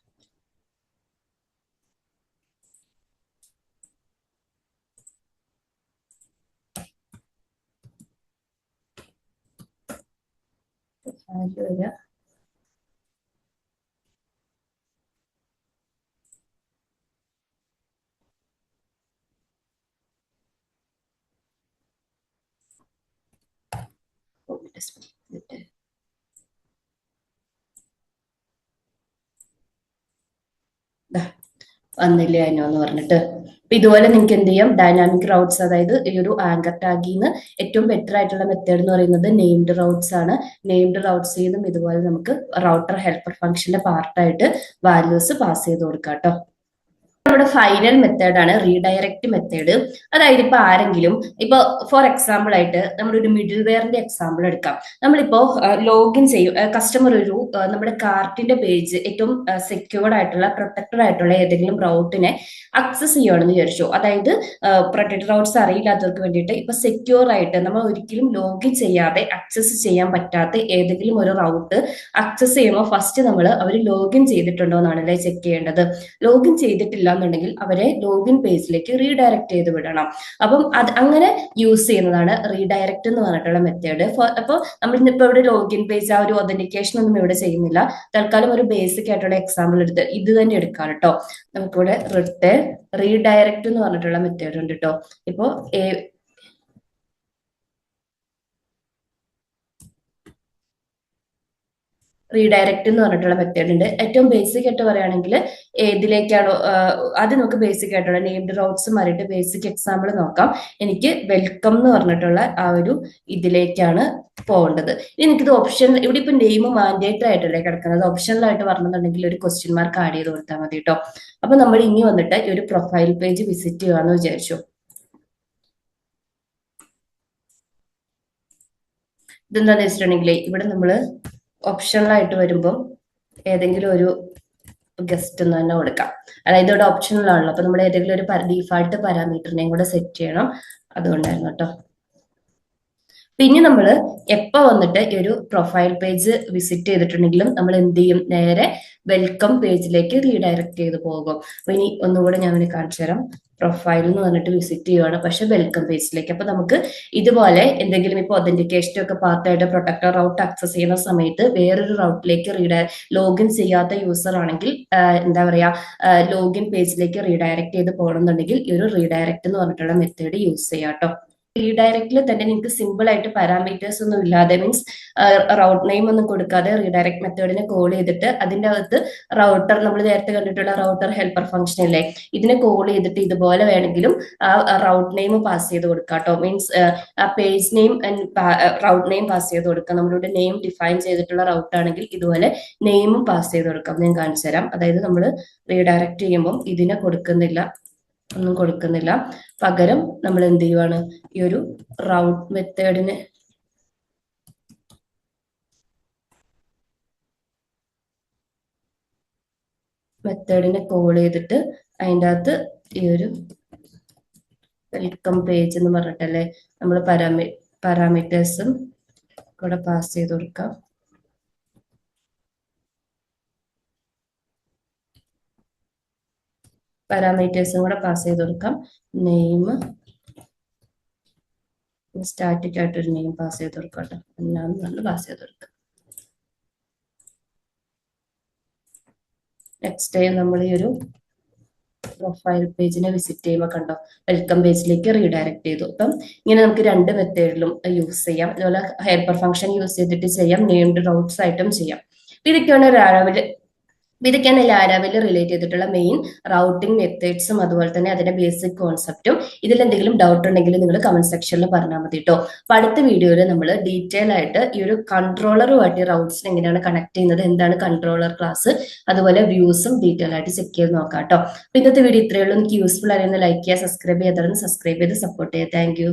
വന്നില്ലേ അതിനോ എന്ന് പറഞ്ഞിട്ട്. അപ്പൊ ഇതുപോലെ നിങ്ങൾക്ക് എന്ത് ചെയ്യാം, ഡൈനാമിക് റൗട്ട്സ്, അതായത് ഈ ഒരു ആങ്കർ ടാഗിന്ന് ഏറ്റവും ബെറ്റർ ആയിട്ടുള്ള മെത്തേഡ് എന്ന് പറയുന്നത് നെയിംഡ് റൗട്ട്സ് ആണ്. നെയിംഡ് റൗട്ട്സ് ചെയ്തും ഇതുപോലെ നമുക്ക് റൗട്ടർ ഹെൽപ്പർ ഫംഗ്ഷന്റെ പാർട്ടായിട്ട് വാല്യൂസ് പാസ് ചെയ്ത് കൊടുക്കാം കേട്ടോ. നമ്മുടെ ഫൈനൽ മെത്തേഡാണ് റീഡയറക്റ്റ് മെത്തേഡ്. അതായത് ഇപ്പൊ ആരെങ്കിലും ഇപ്പൊ ഫോർ എക്സാമ്പിൾ ആയിട്ട് നമ്മുടെ ഒരു മിഡിൽ വെയറിന്റെ എക്സാമ്പിൾ എടുക്കാം. നമ്മളിപ്പോ ലോഗിൻ ചെയ്യും, കസ്റ്റമർ ഒരു നമ്മുടെ കാർട്ടിന്റെ പേജ് ഏറ്റവും സെക്യൂർഡ് ആയിട്ടുള്ള പ്രൊട്ടക്റ്റഡ് ആയിട്ടുള്ള ഏതെങ്കിലും റൗട്ടിനെ അക്സസ് ചെയ്യുകയാണെന്ന് വിചാരിച്ചു. അതായത് പ്രൊട്ടക്റ്റഡ് റൗട്ട്സ് അറിയില്ലാത്തവർക്ക് വേണ്ടിയിട്ട് ഇപ്പൊ സെക്യൂർ ആയിട്ട് നമ്മൾ ഒരിക്കലും ലോഗിൻ ചെയ്യാതെ അക്സസ് ചെയ്യാൻ പറ്റാത്ത ഏതെങ്കിലും ഒരു റൗട്ട് അക്സസ് ചെയ്യുമ്പോൾ ഫസ്റ്റ് നമ്മൾ അവർ ലോഗിൻ ചെയ്തിട്ടുണ്ടോ എന്നാണല്ലേ ചെക്ക് ചെയ്യേണ്ടത്. ലോഗിൻ ചെയ്തിട്ടില്ല എന്നുണ്ടെങ്കിൽ അവരെ ലോഗിൻ പേജിലേക്ക് റീഡയറക്ട് ചെയ്ത് വിടണം. അപ്പം അത് അങ്ങനെ യൂസ് ചെയ്യുന്നതാണ് റീഡയറക്ട് എന്ന് പറഞ്ഞിട്ടുള്ള മെത്തേഡ്. അപ്പോൾ നമ്മൾ ഇന്നിപ്പോ ഇവിടെ ലോഗിൻ പേജ് ആ ഒരു ഒതന്റിക്കേഷൻ ഒന്നും ഇവിടെ ചെയ്യുന്നില്ല. തൽക്കാലം ഒരു ബേസിക് ആയിട്ടുള്ള എക്സാമ്പിൾ എടുത്ത് ഇത് തന്നെ എടുക്കാം കേട്ടോ. നമുക്കിവിടെ റിട്ടേൺ റീഡയറക്ട് എന്ന് പറഞ്ഞിട്ടുള്ള മെത്തേഡ് ഉണ്ട് കേട്ടോ. ഇപ്പോ റീഡയറക്ട് എന്ന് പറഞ്ഞിട്ടുള്ള മെത്തേഡ് ഉണ്ട്. ഏറ്റവും ബേസിക് ആയിട്ട് പറയുകയാണെങ്കിൽ ഏതിലേക്കാണോ അത് നമുക്ക് ബേസിക് ആയിട്ടുള്ള നെയിംഡ് റൗട്ട്സ് മാറിയിട്ട് ബേസിക് എക്സാമ്പിൾ നോക്കാം. എനിക്ക് വെൽക്കം എന്ന് പറഞ്ഞിട്ടുള്ള ആ ഒരു ഇതിലേക്കാണ് പോകേണ്ടത്. ഇനി എനിക്കിത് ഓപ്ഷൻ, ഇവിടെ ഇപ്പൊ നെയിം മാൻഡേറ്ററി ആയിട്ടല്ലേ കിടക്കുന്നത്, ഓപ്ഷനിലായിട്ട് പറഞ്ഞിട്ടുണ്ടെങ്കിൽ ഒരു ക്വസ്റ്റ്യൻ മാർക്ക് ആഡ് ചെയ്ത് കൊടുത്താൽ മതി കേട്ടോ. അപ്പൊ നമ്മൾ ഇനി വന്നിട്ട് ഈ ഒരു പ്രൊഫൈൽ പേജ് വിസിറ്റ് ചെയ്യാന്ന് വിചാരിച്ചു. ഇതെന്താന്ന് വെച്ചിട്ടുണ്ടെങ്കിൽ ഇവിടെ നമ്മള് ഓപ്ഷണലായിട്ട് വരുമ്പോൾ ഏതെങ്കിലും ഒരു ഗസ്റ്റ് എന്ന് തന്നെ കൊടുക്കാം. അതായത് ഇവിടെ ഓപ്ഷണലാണല്ലോ, അപ്പൊ നമ്മൾ ഏതെങ്കിലും ഒരു ഡീഫാൾട്ട് പാരാമീറ്ററിനെയും കൂടെ സെറ്റ് ചെയ്യണം. അതുകൊണ്ടായിരുന്നു കേട്ടോ. പിന്നെ നമ്മൾ എപ്പോൾ വന്നിട്ട് ഈ ഒരു പ്രൊഫൈൽ പേജ് വിസിറ്റ് ചെയ്തിട്ടുണ്ടെങ്കിലും നമ്മൾ എന്ത് ചെയ്യും, നേരെ വെൽക്കം പേജിലേക്ക് റീഡയറക്ട് ചെയ്ത് പോകും. അപ്പൊ ഇനി ഒന്നുകൂടെ ഞാൻ കാണിച്ചു തരാം. പ്രൊഫൈൽ എന്ന് പറഞ്ഞിട്ട് വിസിറ്റ് ചെയ്യുവാണ്, പക്ഷെ വെൽക്കം പേജിലേക്ക്. അപ്പൊ നമുക്ക് ഇതുപോലെ എന്തെങ്കിലും ഇപ്പൊ ഒതന്റിക്കേഷൻ ഒക്കെ പാർട്ടായിട്ട് പ്രൊട്ടക്ടർ റൗട്ട് ആക്സസ് ചെയ്യുന്ന സമയത്ത് വേറൊരു റൗട്ടിലേക്ക് ലോഗിൻ ചെയ്യാത്ത യൂസർ ആണെങ്കിൽ എന്താ പറയാ, ലോഗിൻ പേജിലേക്ക് റീഡയറക്ട് ചെയ്ത് പോകണമെന്നുണ്ടെങ്കിൽ ഈ ഒരു റീഡയറക്ട് എന്ന് പറഞ്ഞിട്ടുള്ള മെത്തേഡ് യൂസ് ചെയ്യാം കേട്ടോ. റീഡയറക്റ്റിൽ തന്നെ നിങ്ങൾക്ക് സിമ്പിൾ ആയിട്ട് പാരാമീറ്റേഴ്സ് ഒന്നും ഇല്ലാതെ, മീൻസ് റൗട്ട് നെയിം ഒന്നും കൊടുക്കാതെ റീഡയറക്ട് മെത്തേഡിനെ കോൾ ചെയ്തിട്ട് അതിന്റെ അകത്ത് റൗട്ടർ, നമ്മൾ നേരത്തെ കണ്ടിട്ടുള്ള റൗട്ടർ ഹെൽപ്പർ ഫംഗ്ഷൻ അല്ലേ, ഇതിനെ കോൾ ചെയ്തിട്ട് ഇതുപോലെ വേണമെങ്കിലും ആ റൗട്ട് നെയിം പാസ് ചെയ്ത് കൊടുക്കാം കേട്ടോ. മീൻസ് ആ page name Raut name pass ചെയ്ത് കൊടുക്കാം. നമ്മളിവിടെ നെയിം ഡിഫൈൻ ചെയ്തിട്ടുള്ള റൗട്ട് ആണെങ്കിൽ ഇതുപോലെ നെയിമും പാസ് ചെയ്ത് കൊടുക്കാം. ഞാൻ കാണിച്ചു തരാം. അതായത് നമ്മൾ റീഡയറക്ട് ചെയ്യുമ്പോൾ ഇതിനെ ഒന്നും കൊടുക്കുന്നില്ല. പകരം നമ്മൾ എന്ത് ചെയ്യുവാണ്, ഈ ഒരു റൗട്ട് മെത്തേഡിനെ കോൾ ചെയ്തിട്ട് അതിൻ്റെ അകത്ത് ഈ ഒരു വെൽക്കം പേജ് എന്ന് പറഞ്ഞിട്ടല്ലേ നമ്മൾ പാരാമീറ്റേഴ്സും കൂടെ പാസ് ചെയ്ത് കൊടുക്കാം. പാരാമീറ്റേഴ്സും കൂടെ പാസ് ചെയ്ത് കൊടുക്കാം. നെയിം സ്റ്റാറ്റിക് ആയിട്ടൊരു നെയിം പാസ് ചെയ്ത് കൊടുക്കാം കേട്ടോ. എല്ലാം നമ്മൾ പാസ് ചെയ്ത് കൊടുക്കാം. നെക്സ്റ്റ് ടൈം നമ്മൾ ഈ ഒരു പ്രൊഫൈൽ പേജിനെ വിസിറ്റ് ചെയ്യുമ്പോൾ കണ്ടോ വെൽക്കം പേജിലേക്ക് റീഡയറക്ട് ചെയ്തു. അപ്പം ഇങ്ങനെ നമുക്ക് രണ്ട് മെത്തേഡിലും യൂസ് ചെയ്യാം. അതുപോലെ ഹെൽപ്പർ ഫംഗ്ഷൻ യൂസ് ചെയ്തിട്ട് ചെയ്യാം, നെയിംഡ് റൗട്ട്സ് ആയിട്ടും ചെയ്യാം. ഇതൊക്കെയാണ് ഇതൊക്കെയാണ് ലാരാവെൽ റിലേറ്റ് ചെയ്തിട്ടുള്ള മെയിൻ റൗട്ടിംഗ് മെത്തേഡ്സും അതുപോലെ തന്നെ അതിന്റെ ബേസിക് കോൺസെപ്റ്റും. ഇതിൽ എന്തെങ്കിലും ഡൗട്ട് ഉണ്ടെങ്കിൽ നിങ്ങൾ കമന്റ് സെക്ഷനിൽ പറഞ്ഞാൽ മതി കേട്ടോ. അപ്പൊ അടുത്ത വീഡിയോയിൽ നമ്മൾ ഡീറ്റെയിൽ ആയിട്ട് ഈ ഒരു കൺട്രോളറുമായിട്ട് റൗട്ട്സിനെ എങ്ങനെയാണ് കണക്ട് ചെയ്യുന്നത്, എന്താണ് കൺട്രോളർ ക്ലാസ്, അതുപോലെ വ്യൂസും ഡീറ്റെയിൽ ആയിട്ട് ചെക്ക് ചെയ്ത് നോക്കാം കേട്ടോ. അപ്പൊ ഇന്നത്തെ വീഡിയോ ഇത്രയേ ഉള്ളൂ. എനിക്ക് യൂസ്ഫുൾ ആയിരുന്നു. ലൈക്ക് ചെയ്യുക, സബ്സ്ക്രൈബ് ചെയ്ത് സബ്സ്ക്രൈബ് ചെയ്ത് സപ്പോർട്ട് ചെയ്യുക. Thank you.